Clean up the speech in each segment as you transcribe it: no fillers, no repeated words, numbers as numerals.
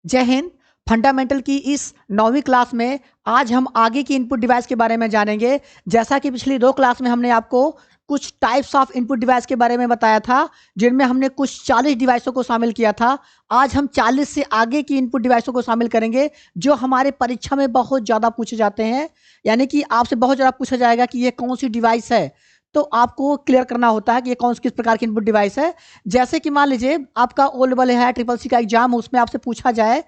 जय हिंद। फंडामेंटल की इस 9वीं क्लास में आज हम आगे की इनपुट डिवाइस के बारे में जानेंगे। जैसा कि पिछली 2 क्लास में हमने आपको कुछ टाइप्स ऑफ इनपुट डिवाइस के बारे में बताया था, जिनमें हमने कुछ 40 डिवाइसों को शामिल किया था। आज हम 40 से आगे की इनपुट डिवाइसों को शामिल करेंगे, जो हमारे परीक्षा में बहुत ज़्यादा पूछे जाते हैं। यानी कि आपसे बहुत ज़्यादा पूछा जाएगा कि ये कौन सी डिवाइस है, तो आपको क्लियर करना होता है कि ये कौन किस प्रकार की इनपुट डिवाइस है। जैसे कि मान लीजिए आपका ओ लेवल है, ट्रिपल सी का एग्जाम, उसमें आपसे पूछा जाए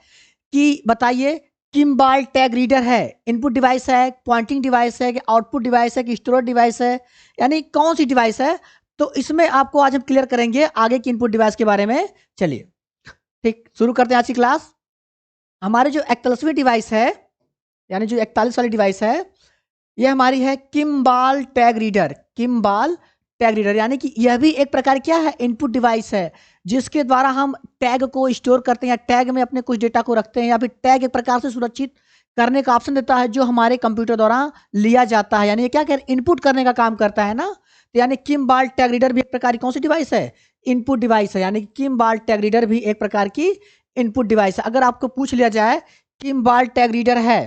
कि बताइए किम्बाल टैग रीडर है, इनपुट डिवाइस है, पॉइंटिंग डिवाइस है, कि आउटपुट डिवाइस है, कि स्टोरेज डिवाइस है, यानी कौन सी डिवाइस है। तो इसमें आपको आज हम क्लियर करेंगे आगे की इनपुट डिवाइस के बारे में। चलिए ठीक, शुरू करते हैं आज की क्लास। हमारे जो 41वीं डिवाइस है, यानी जो 41 वाली डिवाइस है, ये हमारी है किम्बाल टैग रीडर। किम्बाल टैग रीडर यानी कि यह भी एक प्रकार क्या है, इनपुट डिवाइस है, जिसके द्वारा हम टैग को स्टोर करते हैं या टैग में अपने कुछ डेटा को रखते हैं, या फिर टैग एक प्रकार से सुरक्षित करने का ऑप्शन देता है, जो हमारे कंप्यूटर द्वारा लिया जाता है। यानी ये क्या कर इनपुट करने का काम करता है ना। तो यानी किम्बाल टैग रीडर भी एक प्रकार की कौन सी डिवाइस है, इनपुट डिवाइस है। यानी कि किम्बाल टैग रीडर भी एक प्रकार की इनपुट डिवाइस है। अगर आपको पूछ लिया जाए किम्बाल टैग रीडर है,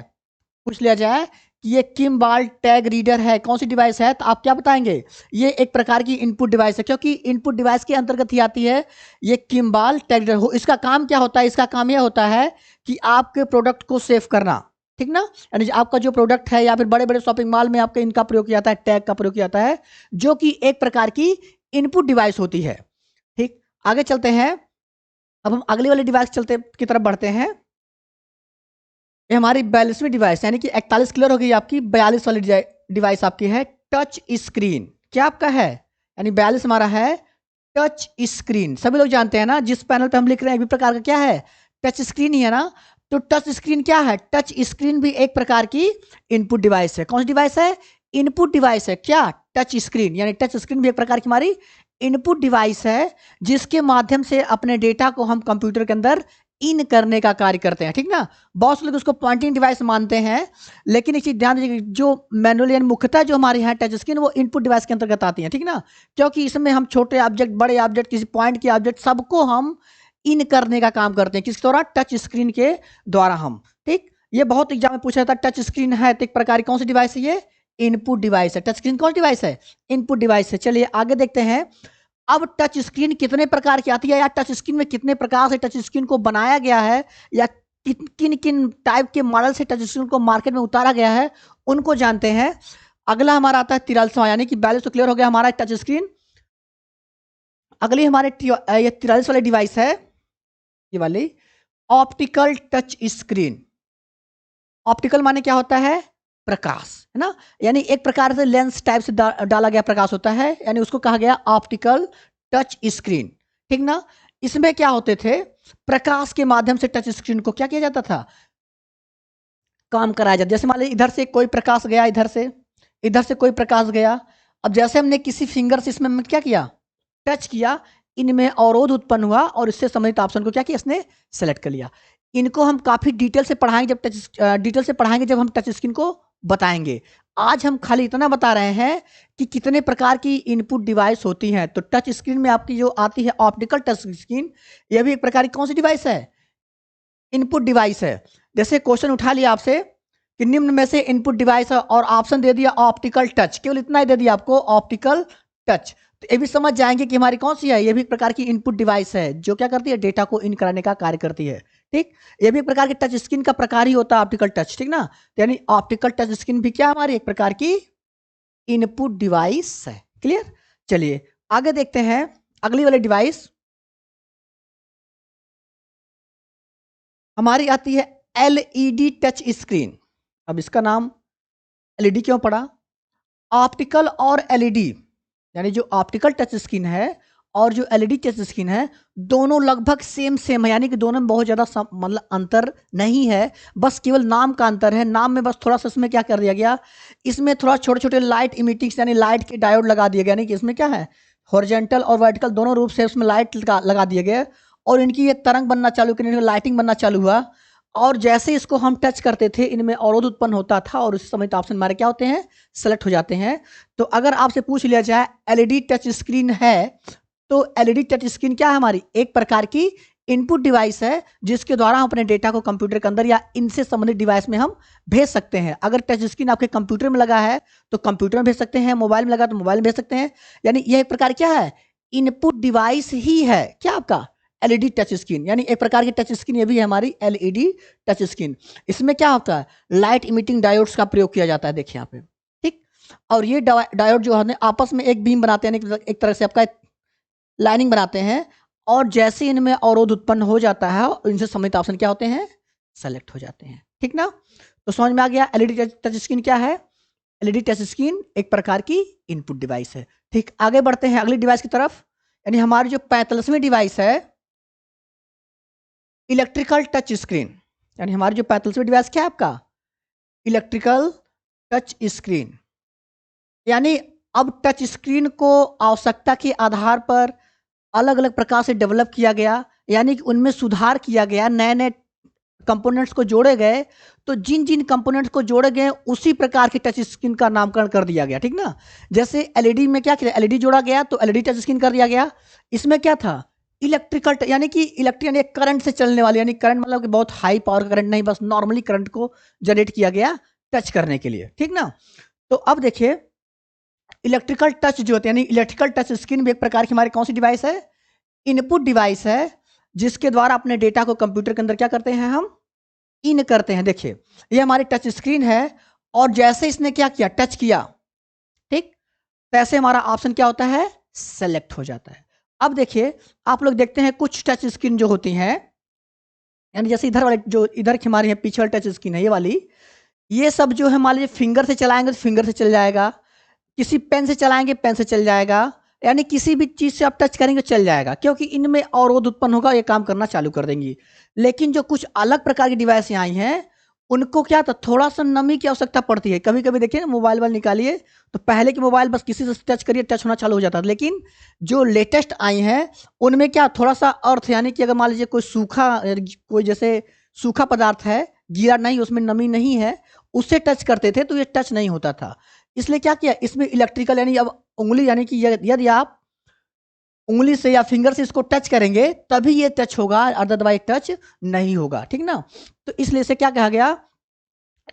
पूछ लिया जाए कि ये किम्बाल टैग रीडर है, कौन सी डिवाइस है, तो आप क्या बताएंगे, ये एक प्रकार की इनपुट डिवाइस है, क्योंकि इनपुट डिवाइस के अंतर्गत ही आती है ये किम्बाल टैग रीडर। हो इसका काम क्या होता है, इसका काम यह होता है कि आपके प्रोडक्ट को सेव करना, ठीक ना। यानी आपका जो प्रोडक्ट है, या फिर बड़े बड़े शॉपिंग मॉल में आपका इनका प्रयोग किया जाता है, टैग का प्रयोग किया जाता है, जो कि एक प्रकार की इनपुट डिवाइस होती है। ठीक, आगे चलते हैं। अब हम अगली वाली डिवाइस चलते की तरफ बढ़ते हैं। ये हमारी 42वीं डिवाइस, यानी कि 41 क्लियर हो गई, आपकी 42 वाली डिवाइस आपकी है टच स्क्रीन। क्या आपका है, यानी 42 हमारा है टच स्क्रीन। सभी लोग जानते हैं ना, जिस पैनल पे हम लिख रहे हैं, एक भी प्रकार का क्या है, टच स्क्रीन ही है ना। तो टच स्क्रीन क्या है, टच स्क्रीन भी एक प्रकार की इनपुट डिवाइस है। कौन सी डिवाइस है, इनपुट डिवाइस है। क्या, टच स्क्रीन, यानी टच स्क्रीन भी एक प्रकार की हमारी इनपुट डिवाइस है, जिसके माध्यम से अपने डेटा को हम कंप्यूटर के अंदर इन करने का कार्य करते हैं, ठीक ना। बहुत से लोग उसको पॉइंटिंग डिवाइस मानते हैं, लेकिन एक चीज ध्यान दीजिए, जो मैनुअल यानी मुख्यतः जो हमारे यहाँ टच स्क्रीन, वो इनपुट डिवाइस के अंतर्गत आती है, ठीक ना। क्योंकि इसमें हम छोटे ऑब्जेक्ट, बड़े ऑब्जेक्ट, किसी पॉइंट के ऑब्जेक्ट, सबको हम इन करने का काम करते हैं, किसके द्वारा, टच स्क्रीन के द्वारा हम। ठीक, ये बहुत एग्जाम में पूछा जाता है, टच स्क्रीन है तो एक प्रकार की कौन सी डिवाइस है, ये इनपुट डिवाइस है। टच स्क्रीन कौन डिवाइस है, इनपुट डिवाइस है। चलिए आगे देखते हैं। अब टच स्क्रीन कितने प्रकार की आती है, या टच स्क्रीन में कितने प्रकार से टच स्क्रीन को बनाया गया है, या किन किन टाइप के मॉडल से टच स्क्रीन को मार्केट में उतारा गया है, उनको जानते हैं। अगला हमारा आता है 43वां, यानी कि 42 तो क्लियर हो गया हमारा टच स्क्रीन। अगली हमारे ये 43 वाली डिवाइस है, ये वाली ऑप्टिकल टच स्क्रीन। ऑप्टिकल माने क्या होता है, प्रकाश, है ना। यानी एक प्रकार से लेंस टाइप से डाला गया प्रकाश होता है, यानी उसको कहा गया ऑप्टिकल टच स्क्रीन, ठीक ना। इसमें क्या होते थे, प्रकाश के माध्यम से टच स्क्रीन को क्या किया जाता था, काम कराया जाता। जैसे मान लीजिए इधर से कोई प्रकाश गया, इधर से कोई प्रकाश गया। अब जैसे हमने किसी फिंगर से इसमें क्या किया, टच किया, इनमें अवरोध उत्पन्न हुआ, और इससे संबंधित ऑप्शन को क्या किया, इसने सेलेक्ट कर लिया। इनको हम काफी डिटेल से पढ़ाएंगे, जब हम टच स्क्रीन को बताएंगे। आज हम खाली इतना बता रहे हैं कि कितने प्रकार की इनपुट डिवाइस होती हैं। तो टच स्क्रीन में आपकी जो आती है ऑप्टिकल टच स्क्रीन, यह भी एक प्रकार की कौन सी डिवाइस है, इनपुट डिवाइस है। जैसे क्वेश्चन उठा लिया आपसे कि निम्न में से इनपुट डिवाइस है, और ऑप्शन दे दिया ऑप्टिकल टच, केवल इतना ही दे दिया आपको, ऑप्टिकल टच। तो ये भी समझ जाएंगे कि हमारी कौन सी है, ये भी एक प्रकार की इनपुट डिवाइस है, जो क्या करती है, डेटा को इन कराने का कार्य करती है। ठीक, ये भी एक प्रकार के टच स्क्रीन का प्रकार ही होता है ऑप्टिकल टच, ठीक ना। तो यानी ऑप्टिकल टच स्क्रीन भी क्या हमारी एक प्रकार की इनपुट डिवाइस है। क्लियर, चलिए आगे देखते हैं। अगली वाली डिवाइस हमारी आती है एलईडी टच स्क्रीन। अब इसका नाम एलईडी क्यों पड़ा, ऑप्टिकल और एलईडी, यानी जो ऑप्टिकल टच स्क्रीन है और जो एलईडी टच स्क्रीन है, दोनों लगभग सेम है। यानी कि दोनों में बहुत ज्यादा मतलब अंतर नहीं है, बस केवल नाम का अंतर है। नाम में बस थोड़ा सा इसमें क्या कर दिया गया, इसमें थोड़ा छोटे छोटे लाइट इमिटिंग्स, यानी लाइट के डायोड लगा दिए गए। यानी कि इसमें क्या है, हॉरिजॉन्टल और वर्टिकल दोनों रूप से उसमें लाइट लगा दिए गए, और इनकी ये तरंग बनना चालू करी, लाइटिंग बनना चालू हुआ। और जैसे इसको हम टच करते थे, इनमें अवरोध उत्पन्न होता था, और उस समय ऑप्शन हमारे क्या होते हैं, सेलेक्ट हो जाते हैं। तो अगर आपसे पूछ लिया जाए एलईडी टच स्क्रीन है, तो एलईडी टच स्क्रीन क्या है हमारी, एक प्रकार की इनपुट डिवाइस है जिसके द्वारा हम अपने डेटा को कंप्यूटर के अंदर या इनसे संबंधित डिवाइस में हम भेज सकते हैं। अगर टच स्क्रीन आपके कंप्यूटर में लगा है तो कंप्यूटर में भेज सकते हैं, मोबाइल में लगा तो मोबाइल में भेज सकते हैं। यानी यह एक प्रकार क्या है, इनपुट डिवाइस ही है क्या आपका एलईडी टच स्क्रीन, यानी एक प्रकार की टच स्क्रीन ये भी है हमारी एलईडी टच स्क्रीन। इसमें क्या होता है, लाइट इमिटिंग डायोड्स का प्रयोग किया जाता है, देखिए यहाँ पे, ठीक। और ये डायोड जो है आपस में एक बीम बनाते हैं, एक तरह से आपका लाइनिंग बनाते हैं, और जैसे इनमें अवरोध उत्पन्न हो जाता है इनसे संबंधित ऑप्शन क्या होते हैं, सेलेक्ट हो जाते हैं, ठीक ना। तो समझ में आ गया एलईडी टच स्क्रीन क्या है। एलईडी टच स्क्रीन एक प्रकार की इनपुट डिवाइस है, ठीक। आगे बढ़ते हैं अगली डिवाइस की तरफ, यानी हमारी जो 45वीं डिवाइस है इलेक्ट्रिकल टच स्क्रीन। यानी हमारी जो 45वीं डिवाइस क्या है आपका, इलेक्ट्रिकल टच स्क्रीन। यानी अब टच स्क्रीन को आवश्यकता के आधार पर अलग अलग प्रकार से डेवलप किया गया, यानी कि उनमें सुधार किया गया, नए नए कंपोनेंट्स को जोड़े गए। तो जिन जिन कंपोनेंट्स को जोड़े गए उसी प्रकार की टच स्क्रीन का नामकरण कर दिया गया, ठीक ना। जैसे एलईडी में क्या किया, एलईडी जोड़ा गया तो एलईडी टच स्क्रीन कर दिया गया। इसमें क्या था, इलेक्ट्रिकल यानी कि इलेक्ट्रिक यानी करंट से चलने वाले, यानी करंट मतलब कि बहुत हाई पावर का करंट नहीं, बस नॉर्मली करंट को जनरेट किया गया टच करने के लिए, ठीक ना। तो अब देखिए इलेक्ट्रिकल टच जो होते हैं, यानी इलेक्ट्रिकल टच स्क्रीन भी एक प्रकार की हमारी कौन सी डिवाइस है, इनपुट डिवाइस है, जिसके द्वारा अपने डेटा को कंप्यूटर के अंदर क्या करते हैं, हम इन करते हैं। देखिए ये हमारी टच स्क्रीन है, और जैसे इसने क्या किया, टच किया, ठीक, तैसे हमारा ऑप्शन क्या होता है, सेलेक्ट हो जाता है। अब देखिए आप लोग देखते हैं कुछ टच स्क्रीन जो होती हैं, यानी जैसे इधर वाले जो इधर की हमारी है पीछे वाली टच स्क्रीन है ये वाली, ये सब जो है मान लीजिए फिंगर से चलाएंगे तो फिंगर से चल जाएगा, किसी पेन से चलाएंगे पेन से चल जाएगा, यानी किसी भी चीज से आप टच करेंगे चल जाएगा, क्योंकि इनमें अवरोध उत्पन्न होगा, ये काम करना चालू कर देंगी। लेकिन जो कुछ अलग प्रकार की डिवाइस आई हैं उनको क्या था, थोड़ा सा नमी की आवश्यकता पड़ती है। कभी कभी देखिए मोबाइल वाल निकालिए तो पहले के मोबाइल बस किसी से टच करिए टच होना चालू हो जाता था, लेकिन जो लेटेस्ट आई हैं उनमें क्या थोड़ा सा अर्थ, यानी कि अगर मान लीजिए कोई सूखा, कोई जैसे सूखा पदार्थ है, गीला नहीं, उसमें नमी नहीं है, उससे टच करते थे तो ये टच नहीं होता था। इसलिए क्या किया, इसमें इलेक्ट्रिकल यानी अब उंगली, यानी कि यदि आप उंगली से या फिंगर से इसको टच करेंगे तभी ये टच होगा, अदरवाइज टच नहीं होगा, ठीक ना। तो इसलिए इसे क्या कहा गया,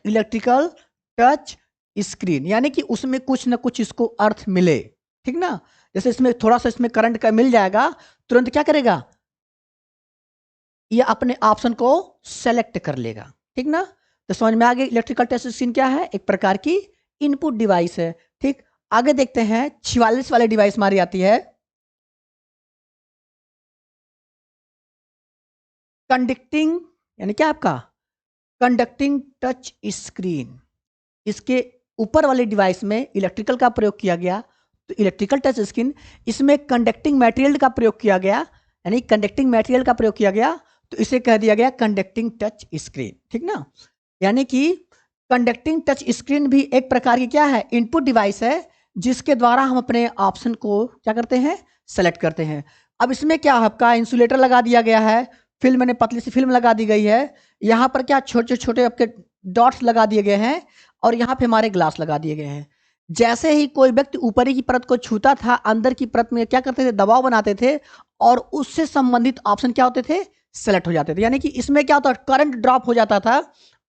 इलेक्ट्रिकल टच स्क्रीन, यानी कि उसमें कुछ ना कुछ इसको अर्थ मिले, ठीक ना। जैसे इसमें थोड़ा सा इसमें करंट का मिल जाएगा, तुरंत क्या करेगा, ये अपने ऑप्शन को सेलेक्ट कर लेगा, ठीक ना। तो समझ में आ गई इलेक्ट्रिकल टच स्क्रीन क्या है, एक प्रकार की इनपुट डिवाइस है, ठीक। आगे देखते हैं 46 वाली डिवाइस हमारी आती है कंडक्टिंग, यानी क्या आपका कंडक्टिंग टच स्क्रीन। इसके ऊपर वाली डिवाइस में इलेक्ट्रिकल का प्रयोग किया गया, तो इलेक्ट्रिकल टच स्क्रीन, इसमें कंडक्टिंग मटेरियल का प्रयोग किया गया, यानी कंडक्टिंग मटेरियल का प्रयोग किया गया, तो इसे कह दिया गया कंडक्टिंग टच स्क्रीन, ठीक ना। यानी कि कंडक्टिंग टच स्क्रीन भी एक प्रकार की क्या है, इनपुट डिवाइस है, जिसके द्वारा हम अपने ऑप्शन को क्या करते हैं, सेलेक्ट करते हैं। अब इसमें क्या आपका इंसुलेटर लगा दिया गया है, फिल्म ने पतली सी फिल्म लगा दी गई है, यहाँ पर क्या छोटे छोटे आपके डॉट्स लगा दिए गए हैं, और यहाँ पे हमारे ग्लास लगा दिए गए हैं। जैसे ही कोई व्यक्ति ऊपरी की परत को छूता था, अंदर की परत में क्या करते थे, दबाव बनाते थे, और उससे संबंधित ऑप्शन क्या होते थे, सेलेक्ट हो जाते थे। यानी कि इसमें क्या होता, करंट ड्रॉप हो जाता था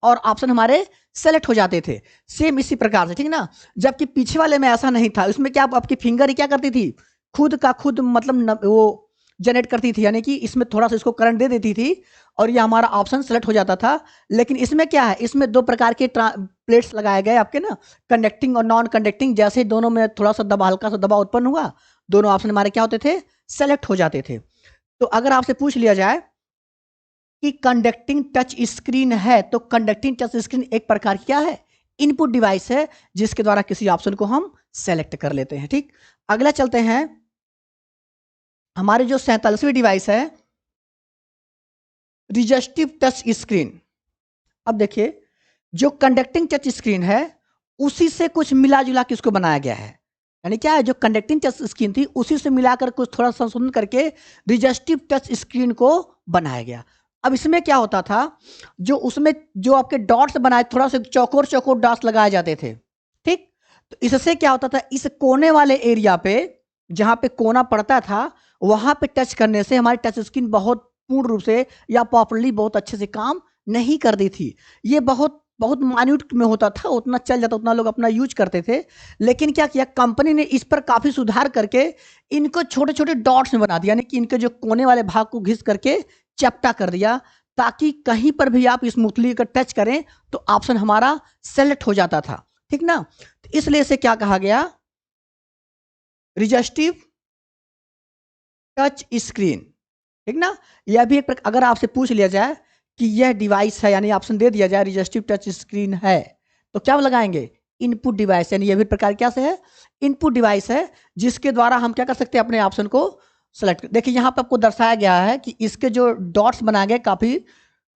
और ऑप्शन हमारे सेलेक्ट हो जाते थे, सेम इसी प्रकार से, ठीक ना। जबकि पीछे वाले में ऐसा नहीं था, उसमें क्या आपकी फिंगर ही क्या करती थी, खुद का खुद मतलब वो जनरेट करती थी, यानी कि इसमें थोड़ा सा इसको करंट दे देती थी और ये हमारा ऑप्शन सेलेक्ट हो जाता था। लेकिन इसमें क्या है, इसमें दो प्रकार के प्लेट्स लगाए गए आपके ना, कंडक्टिंग और नॉन कंडक्टिंग। जैसे दोनों में थोड़ा सा दबाव, हल्का सा दबाव उत्पन्न हुआ, दोनों ऑप्शन हमारे क्या होते थे, सेलेक्ट हो जाते थे। तो अगर आपसे पूछ लिया जाए कि कंडक्टिंग टच स्क्रीन है, तो कंडक्टिंग टच स्क्रीन एक प्रकार की क्या है, इनपुट डिवाइस है, जिसके द्वारा किसी ऑप्शन को हम सेलेक्ट कर लेते हैं, ठीक। अगला चलते हैं, हमारी जो 47वीं डिवाइस है रिजस्टिव टच स्क्रीन। अब देखिए जो कंडक्टिंग टच स्क्रीन है उसी से कुछ मिला जुला के इसको बनाया गया है, यानी क्या है, जो कंडक्टिंग टच स्क्रीन थी उसी से मिलाकर कुछ थोड़ा संशोधन करके रिजस्टिव टच स्क्रीन को बनाया गया। अब इसमें क्या होता था, जो उसमें जो आपके डॉट्स बनाए, थोड़ा सा चौकोर चौकोर डॉट्स लगाए जाते थे, ठीक। तो इससे क्या होता था, इस कोने वाले एरिया पे जहां पे कोना पड़ता था वहां पे टच करने से हमारी टच स्क्रीन बहुत पूर्ण रूप से या प्रॉपरली बहुत अच्छे से काम नहीं करती थी। ये बहुत बहुत माइन्यूट में होता था, उतना चल जाता, उतना लोग अपना यूज करते थे। लेकिन क्या किया कंपनी ने, इस पर काफी सुधार करके इनको छोटे छोटे डॉट्स में बना दिया, यानी कि इनके जो कोने वाले भाग को घिस करके चपटा कर दिया, ताकि कहीं पर भी आप स्मूथली का टच करें तो ऑप्शन हमारा सेलेक्ट हो जाता था, ठीक ना। तो इसलिए इसे क्या कहा गया, रिजस्टिव टच स्क्रीन, ठीक ना। यह भी एक अगर आपसे पूछ लिया जाए कि यह डिवाइस है, यानी ऑप्शन दे दिया जाए रिजस्टिव टच स्क्रीन है, तो क्या लगाएंगे, इनपुट डिवाइस, यानी यह भी प्रकार क्या से है, इनपुट डिवाइस है, जिसके द्वारा हम क्या कर सकते हैं, अपने ऑप्शन को सेलेक्ट। देखिए यहां पर आपको दर्शाया गया है कि इसके जो डॉट्स बनाए गए काफी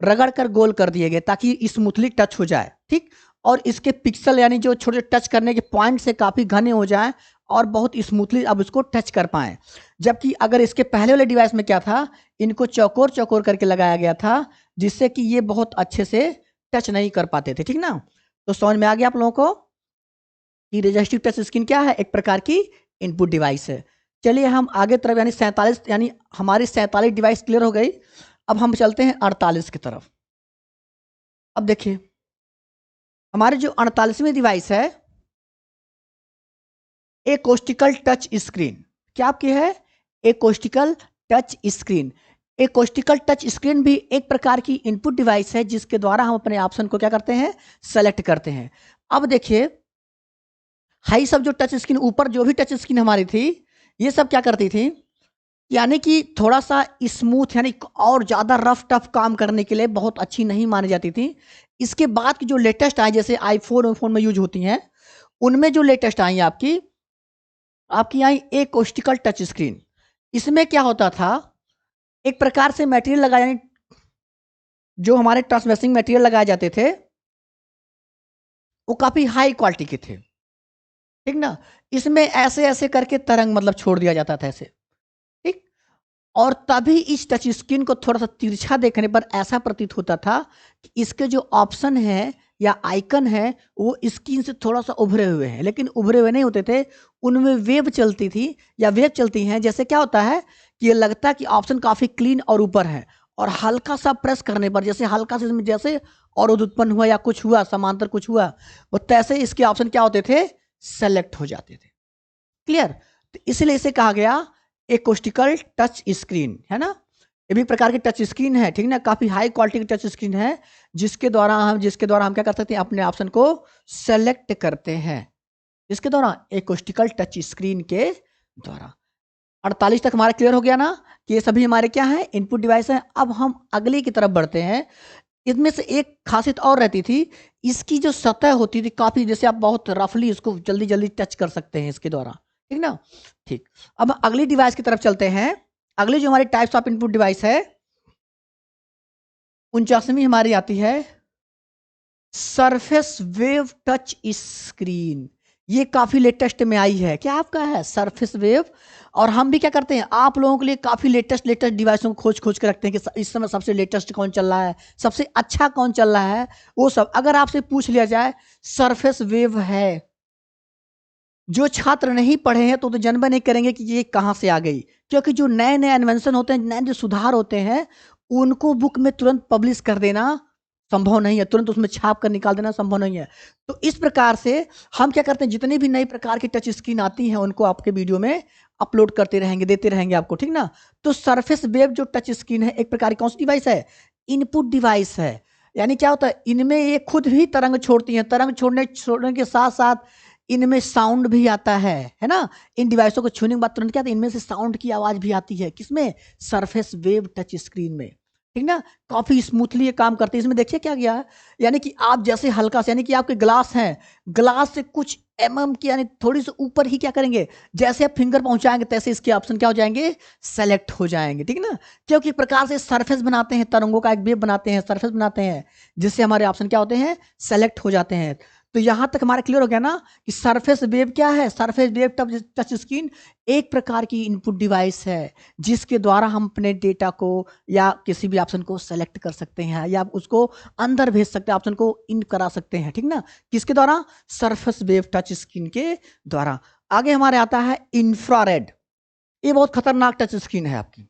रगड़ कर गोल कर दिए गए ताकि स्मूथली टच हो जाए, ठीक। और इसके पिक्सल यानी जो छोटे टच करने के पॉइंट से काफी घने हो जाए और बहुत स्मूथली अब इसको टच कर पाए। जबकि अगर इसके पहले वाले डिवाइस में क्या था, इनको चौकोर चौकोर करके लगाया गया था, जिससे कि ये बहुत अच्छे से टच नहीं कर पाते थे, ठीक ना। तो समझ में आ गया आप लोगों को कि रेजिस्टिव टच स्क्रीन क्या है, एक प्रकार की इनपुट डिवाइस है। चलिए हम आगे तरफ, यानी 47, यानी हमारी 47 डिवाइस क्लियर हो गई। अब हम चलते हैं 48 की तरफ। अब देखिए हमारे जो 48वीं डिवाइस है, एकोस्टिकल टच स्क्रीन। क्या आपकी है, एकोस्टिकल टच स्क्रीन। एकोस्टिकल टच स्क्रीन भी एक प्रकार की इनपुट डिवाइस है, जिसके द्वारा हम अपने ऑप्शन को क्या करते हैं, सेलेक्ट करते हैं। अब देखिए हाई सब जो टच स्क्रीन, ऊपर जो भी टच स्क्रीन हमारी थी, ये सब क्या करती थी, यानी कि थोड़ा सा स्मूथ, यानी और ज्यादा रफ टफ काम करने के लिए बहुत अच्छी नहीं मानी जाती थी। इसके बाद की जो लेटेस्ट आई, जैसे आईफोन फोन में यूज होती हैं, उनमें जो लेटेस्ट आई आपकी आपकी आई एकोस्टिकल टच स्क्रीन। इसमें क्या होता था, एक प्रकार से मटेरियल लगाया, यानी जो हमारे ट्रांसमिसिंग मटेरियल लगाए जाते थे वो काफी हाई क्वालिटी के थे, ठीक ना। इसमें ऐसे ऐसे करके तरंग मतलब छोड़ दिया जाता था ऐसे, ठीक। और तभी इस टच स्क्रीन को थोड़ा सा तिरछा देखने पर ऐसा प्रतीत होता था कि इसके जो ऑप्शन है या आइकन है वो स्क्रीन से थोड़ा सा उभरे हुए हैं, लेकिन उभरे हुए नहीं होते थे, उनमें वेव चलती थी या वेव चलती हैं। जैसे क्या होता है कि ये लगता है कि ऑप्शन काफी क्लीन और ऊपर है, और हल्का सा प्रेस करने पर जैसे हल्का सा इसमें जैसे अवरोध उत्पन्न हुआ या कुछ हुआ, समांतर कुछ हुआ, वो तैसे इसके ऑप्शन क्या होते थे, सेलेक्ट हो जाते थे। क्लियर। तो इसलिए इसे कहा गया एकोस्टिकल टच स्क्रीन, है ना। ये भी प्रकार की टच स्क्रीन है, ठीक ना, काफी हाई क्वालिटी की टच स्क्रीन है, जिसके द्वारा हम क्या कर सकते हैं, अपने ऑप्शन को सेलेक्ट करते हैं, इसके द्वारा एकोस्टिकल टच स्क्रीन के द्वारा। 48 तक हमारा क्लियर हो गया ना कि ये सभी हमारे क्या है, इनपुट डिवाइस है। अब हम अगली की तरफ बढ़ते हैं। इसमें से एक खासियत और रहती थी, इसकी जो सतह होती थी काफी, जैसे आप बहुत रफली इसको जल्दी जल्दी टच कर सकते हैं इसके द्वारा, ठीक ना। ठीक, अब अगली डिवाइस की तरफ चलते हैं। अगली जो हमारी टाइप्स ऑफ इनपुट डिवाइस है, 49वीं हमारी आती है सरफेस वेव टच स्क्रीन। ये काफी लेटेस्ट में आई है, क्या आपका है सरफेस वेव। और हम भी क्या करते हैं, आप लोगों के लिए काफी लेटेस्ट लेटेस्ट डिवाइसों को खोज खोज के रखते हैं कि इस समय सबसे लेटेस्ट कौन चल रहा है, सबसे अच्छा कौन चल रहा है, वो सब अगर आपसे पूछ लिया जाए सरफेस वेव है, जो छात्र नहीं पढ़े हैं तो जन्म नहीं करेंगे कि ये कहां से आ गई, क्योंकि जो नए नए इन्वेंशन होते हैं, नए नए सुधार होते हैं, उनको बुक में तुरंत पब्लिश कर देना संभव नहीं है, तुरंत उसमें छाप कर निकाल देना संभव नहीं है। तो इस प्रकार से हम क्या करते हैं, जितनी भी नई प्रकार की टच स्क्रीन आती हैं उनको आपके वीडियो में अपलोड करते रहेंगे, देते रहेंगे आपको, ठीक ना। तो सरफेस वेव जो टच स्क्रीन है, एक प्रकार की कौन सी डिवाइस है, इनपुट डिवाइस है। यानी क्या होता है, इनमें ये खुद भी तरंग छोड़ती हैं, तरंग छोड़ने के साथ साथ इनमें साउंड भी आता है ना। इन डिवाइसों को छूने के बाद तुरंत क्या आता है, इनमें से साउंड की आवाज भी आती है, किसमें, सरफेस वेव टच स्क्रीन में, ठीक ना। काफी स्मूथली ये काम करते हैं। इसमें देखिए क्या गया है, यानी कि आप जैसे हल्का से, यानी कि आपके ग्लास हैं, ग्लास से कुछ की यानी थोड़ी सी ऊपर ही क्या करेंगे, जैसे आप फिंगर पहुंचाएंगे तैसे इसके ऑप्शन क्या हो जाएंगे, सेलेक्ट हो जाएंगे, ठीक ना। क्योंकि प्रकार से सरफेस बनाते हैं, तरंगों का एक वेव बनाते हैं, सरफेस बनाते हैं, जिससे हमारे ऑप्शन क्या होते हैं, सेलेक्ट हो जाते हैं। तो यहां तक हमारा क्लियर हो गया ना कि सरफेस वेव क्या है, सरफेस वेव टच स्क्रीन एक प्रकार की इनपुट डिवाइस है, जिसके द्वारा हम अपने डेटा को या किसी भी ऑप्शन को सेलेक्ट कर सकते हैं, या उसको अंदर भेज सकते हैं, ऑप्शन को इन करा सकते हैं, ठीक ना। किसके द्वारा, सरफेस वेव टच स्क्रीन के द्वारा। आगे हमारे आता है इंफ्रारेड। ये बहुत खतरनाक टच स्क्रीन है आपकी,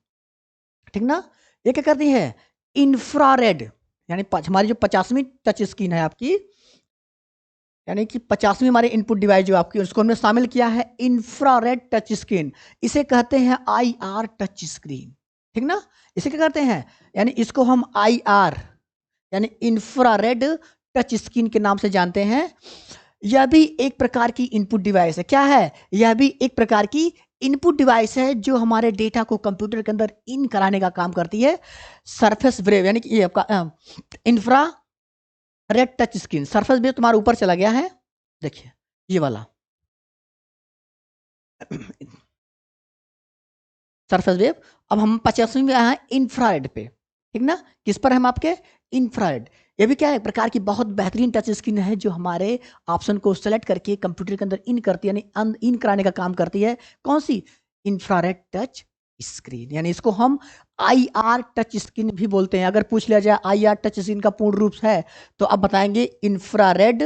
ठीक ना। ये क्या करती है, इंफ्रारेड, यानी हमारी जो 50वीं टच स्क्रीन है आपकी, यानी कि 50वीं हमारी इनपुट डिवाइस जो आपकी, उसको हमने शामिल किया है इंफ्रारेड टच स्क्रीन। इसे कहते हैं IR टच स्क्रीन, ठीक ना। इसे क्या करते हैं, यानी इसको हम IR यानी इंफ्रारेड टच स्क्रीन के नाम से जानते हैं। यह भी एक प्रकार की इनपुट डिवाइस है। क्या है, यह भी एक प्रकार की इनपुट डिवाइस है जो हमारे डेटा को कंप्यूटर के अंदर इन कराने का काम करती है। सरफेस वेव यानी कि ये आपका infra red touch screen, surface wave तुम्हारे ऊपर चला गया है, देखिए ये वाला सरफेस वेव। अब हम 50वीं में आए हैं इंफ्रारेड पे, ठीक ना। किस पर हम आपके, इंफ्रारेड। ये भी क्या है, एक प्रकार की बहुत बेहतरीन टच स्क्रीन है जो हमारे ऑप्शन को सेलेक्ट करके कंप्यूटर के अंदर इन करती है, यानी इन कराने का काम करती है। कौन सी, इंफ्रारेड टच स्क्रीन, यानी इसको हम IR टच स्क्रीन भी बोलते हैं। अगर पूछ लिया जाए IR टच स्क्रीन का पूर्ण रूप है तो आप बताएंगे इंफ्रारेड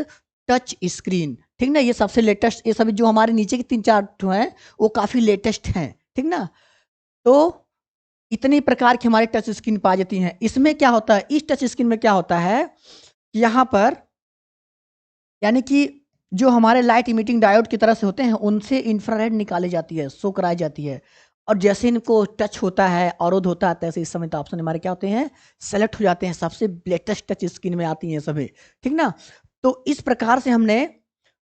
टच स्क्रीन, ठीक ना। ये सबसे लेटेस्ट, ये सभी जो हमारे नीचे के 3-4 हैं वो काफी लेटेस्ट हैं, ठीक ना। तो इतनी प्रकार की हमारी टच स्क्रीन पाई जाती हैं। इसमें क्या होता है, इस टच स्क्रीन में क्या होता है, यहाँ पर यानी कि जो हमारे लाइट इमिटिंग डायोड की तरह से होते हैं उनसे इंफ्रारेड निकाली जाती है, शो कराई जाती है। और जैसे इनको टच होता है, अवरोध होता है, तैसे इस समय तो ऑप्शन हमारे क्या होते हैं, सेलेक्ट हो जाते हैं, सबसे लेटेस्ट टच स्क्रीन में आती हैं सभी, ठीक ना। तो इस प्रकार से हमने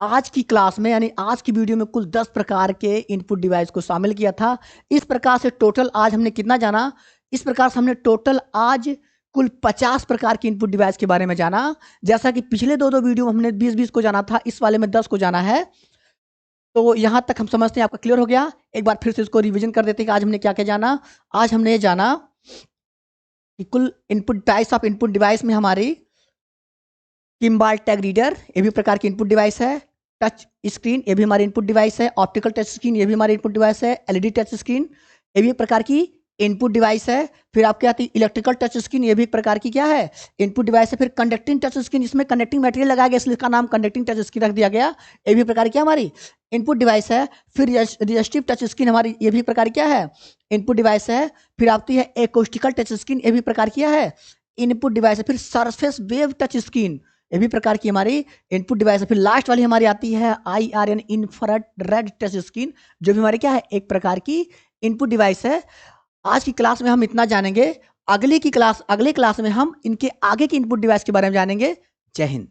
आज की क्लास में यानी आज की वीडियो में कुल 10 प्रकार के इनपुट डिवाइस को शामिल किया था। इस प्रकार से टोटल आज हमने कितना जाना, इस प्रकार से हमने टोटल आज कुल 50 प्रकार के इनपुट डिवाइस के बारे में जाना। जैसा कि पिछले दो वीडियो में हमने 20-20 को जाना था, इस वाले में 10 को जाना है। तो यहां तक हम समझते हैं आपका क्लियर हो गया। एक बार फिर से इसको रिवीजन कर देते हैं कि आज हमने क्या क्या जाना। आज हमने ये जाना कि कुल input types of input device में हमारी किम्बाल टैग रीडर, ये भी प्रकार की इनपुट डिवाइस है। टच स्क्रीन, ये भी हमारी इनपुट डिवाइस है। ऑप्टिकल टच स्क्रीन, ये भी हमारी इनपुट डिवाइस है। LED टच स्क्रीन, ये भी एक प्रकार की इनपुट डिवाइस है। फिर आपके आती है इलेक्ट्रिकल टच स्क्रीन, ये भी एक प्रकार की क्या है, इनपुट डिवाइस है। फिर कंडक्टिंग टच स्क्रीन, इसमें कंडक्टिंग मटेरियल लगाया गया इसलिए इसका नाम कंडक्टिंग टच स्क्रीन रख दिया गया, ये भी प्रकार की हमारी इनपुट डिवाइस है। फिर रजिस्टिव टच स्क्रीन हमारी, ये भी प्रकार क्या है, इनपुट डिवाइस है। फिर आती है एकॉस्टिकल टच स्क्रीन, ये भी प्रकार की है, इनपुट डिवाइस है। फिर सरफेस वेव टच स्क्रीन, ये भी प्रकार की हमारी इनपुट डिवाइस है। फिर लास्ट वाली हमारी आती है IR यानी इंफ्रारेड टच स्क्रीन, जो भी हमारी क्या है, एक प्रकार की इनपुट डिवाइस है। आज की क्लास में हम इतना जानेंगे। अगले क्लास में हम इनके आगे की इनपुट डिवाइस के बारे में जानेंगे। जय हिंद।